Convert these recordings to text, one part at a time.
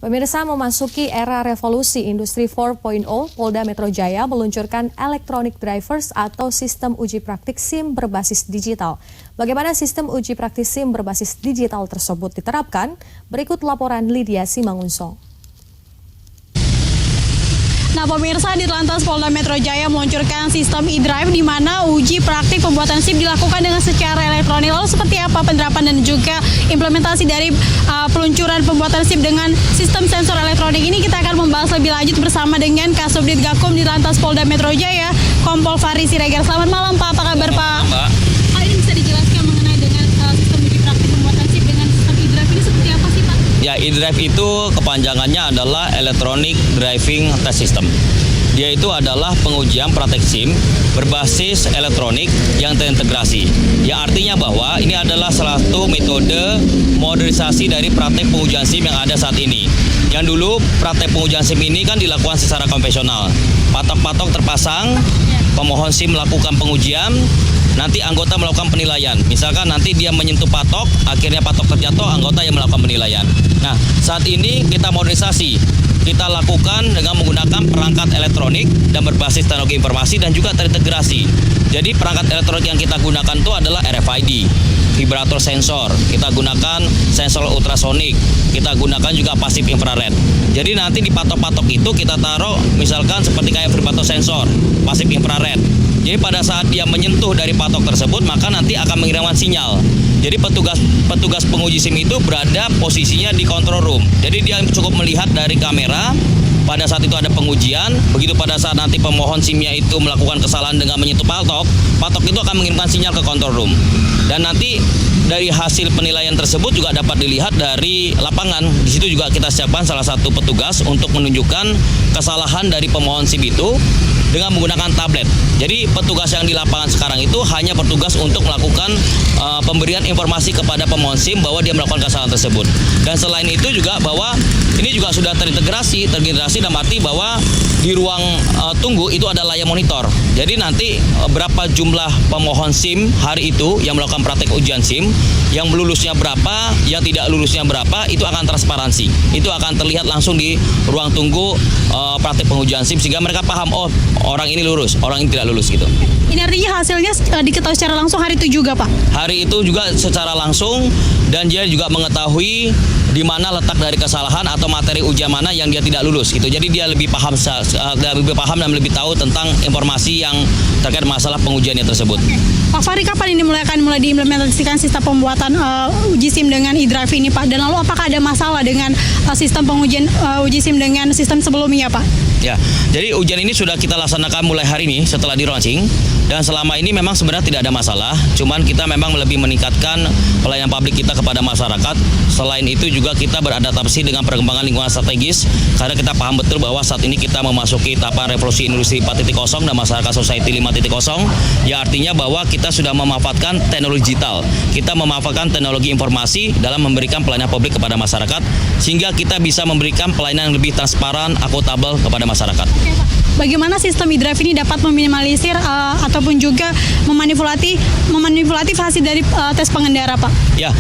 Pemirsa, memasuki era revolusi industri 4.0, Polda Metro Jaya meluncurkan Electronic Drivers atau sistem uji praktik SIM berbasis digital. Bagaimana sistem uji praktik SIM berbasis digital tersebut diterapkan? Berikut laporan Lydia Simangunso. Nah, pemirsa, di Lantas Polda Metro Jaya meluncurkan sistem e-drive di mana uji praktik pembuatan SIM dilakukan dengan secara elektronik. Lalu seperti apa penerapan dan juga implementasi dari peluncuran pembuatan SIM dengan sistem sensor elektronik ini, kita akan membahas lebih lanjut bersama dengan Kasubdit Gakum di Lantas Polda Metro Jaya, Kompol Fahri Siregar. Selamat malam, Pak. Apa kabar, Pak? Mbak. Ini bisa dijelaskan mengenai dengan sistem uji praktik pembuatan SIM dengan sistem e-drive ini seperti apa sih, Pak? Ya, e-drive itu kepanjangannya adalah Electronic Driving Test System. Dia itu adalah pengujian praktek SIM berbasis elektronik yang terintegrasi. Yang artinya bahwa ini adalah salah satu metode modernisasi dari praktek pengujian SIM yang ada saat ini. Yang dulu praktek pengujian SIM ini kan dilakukan secara konvensional. Patok-patok terpasang, pemohon SIM melakukan pengujian, nanti anggota melakukan penilaian. Misalkan nanti dia menyentuh patok, akhirnya patok terjatuh, anggota yang melakukan penilaian. Nah, saat ini kita modernisasi. Kita lakukan dengan menggunakan perangkat elektronik dan berbasis teknologi informasi dan juga terintegrasi. Jadi perangkat elektronik yang kita gunakan itu adalah RFID, vibrator sensor, kita gunakan sensor ultrasonik, kita gunakan juga pasif infrared. Jadi nanti di patok-patok itu kita taruh misalkan seperti kayak vibrator sensor, pasif infrared. Jadi pada saat dia menyentuh dari patok tersebut, maka nanti akan mengirimkan sinyal. Jadi petugas penguji SIM itu berada posisinya di control room. Jadi dia cukup melihat dari kamera. Pada saat itu ada pengujian, begitu pada saat nanti pemohon SIM-nya itu melakukan kesalahan dengan menyentuh patok, patok itu akan mengirimkan sinyal ke control room. Dan nanti dari hasil penilaian tersebut juga dapat dilihat dari lapangan. Di situ juga kita siapkan salah satu petugas untuk menunjukkan kesalahan dari pemohon SIM itu dengan menggunakan tablet. Jadi petugas yang di lapangan sekarang itu hanya bertugas untuk melakukan pemberian informasi kepada pemohon SIM bahwa dia melakukan kesalahan tersebut. Dan selain itu juga bahwa ini juga sudah terintegrasi dalam arti bahwa di ruang tunggu itu ada layar monitor. Jadi nanti berapa jumlah pemohon SIM hari itu yang melakukan praktek ujian SIM, yang lulusnya berapa, yang tidak lulusnya berapa, itu akan transparansi. Itu akan terlihat langsung di ruang tunggu praktek pengujian SIM sehingga mereka paham, oh orang ini lulus, orang ini tidak lulus gitu. Ini artinya hasilnya diketahui secara langsung hari itu juga, Pak? Hari itu juga secara langsung, dan dia juga mengetahui di mana letak dari kesalahan atau materi ujian mana yang dia tidak lulus gitu. Jadi dia lebih paham dan lebih tahu tentang informasi yang terkait masalah pengujiannya tersebut. Pak Fahri, kapan ini akan mulai diimplementasikan sistem pembuatan uji SIM dengan e-drive ini, Pak? Dan lalu apakah ada masalah dengan sistem pengujian uji SIM dengan sistem sebelumnya, Pak? Ya, jadi ujian ini sudah kita laksanakan mulai hari ini setelah di launching, dan selama ini memang sebenarnya tidak ada masalah, cuman kita memang lebih meningkatkan pelayanan publik kita kepada masyarakat. Selain itu juga kita beradaptasi dengan perkembangan lingkungan strategis, karena kita paham betul bahwa saat ini kita memasuki tahapan revolusi industri 4.0 dan masyarakat society 5.0, ya artinya bahwa kita sudah memanfaatkan teknologi digital, kita memanfaatkan teknologi informasi dalam memberikan pelayanan publik kepada masyarakat, sehingga kita bisa memberikan pelayanan yang lebih transparan, akuntabel kepada masyarakat. Oke, Pak. Bagaimana sistem e-drive ini dapat meminimalisir ataupun juga memanipulatif hasil dari tes pengendara, Pak? Ya,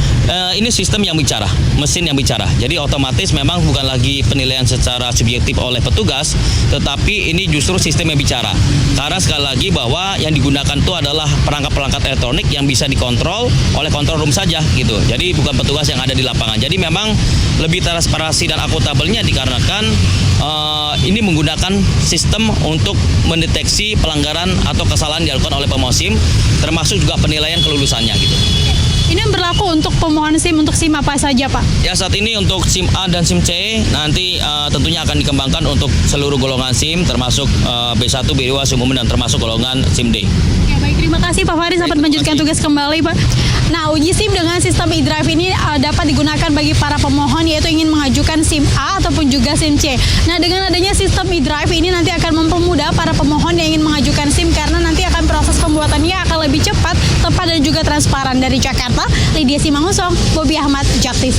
ini sistem yang bicara, mesin yang bicara. Jadi otomatis memang bukan lagi penilaian secara subjektif oleh petugas, tetapi ini justru sistem yang bicara. Karena sekali lagi bahwa yang digunakan itu adalah perangkat-perangkat elektronik yang bisa dikontrol oleh control room saja gitu. Jadi bukan petugas yang ada di lapangan. Jadi memang lebih transparansi dan akuntabelnya dikarenakan ini menggunakan sistem untuk mendeteksi pelanggaran atau kesalahan dilakukan oleh pemohon SIM, termasuk juga penilaian kelulusannya gitu. Ini berlaku untuk pemohon SIM untuk SIM apa saja, Pak? Ya, saat ini untuk SIM A dan SIM C nanti tentunya akan dikembangkan untuk seluruh golongan SIM, termasuk B1, B2, SIM umum, dan termasuk golongan SIM D. Oke, baik, terima kasih Pak Fahri sempat melanjutkan tugas kembali, Pak. Nah, uji SIM dengan sistem e-drive ini dapat digunakan bagi para pemohon yaitu ingin mengajukan SIM A ataupun juga SIM C. Nah, dengan adanya sistem e-drive ini nanti akan mempermudah para pemohon yang ingin mengajukan SIM karena nanti akan proses pembuatannya akan lebih cepat, tepat, dan juga transparan. Dari Jakarta, Lydia Simangunso, Bobi Ahmad, JAK TV.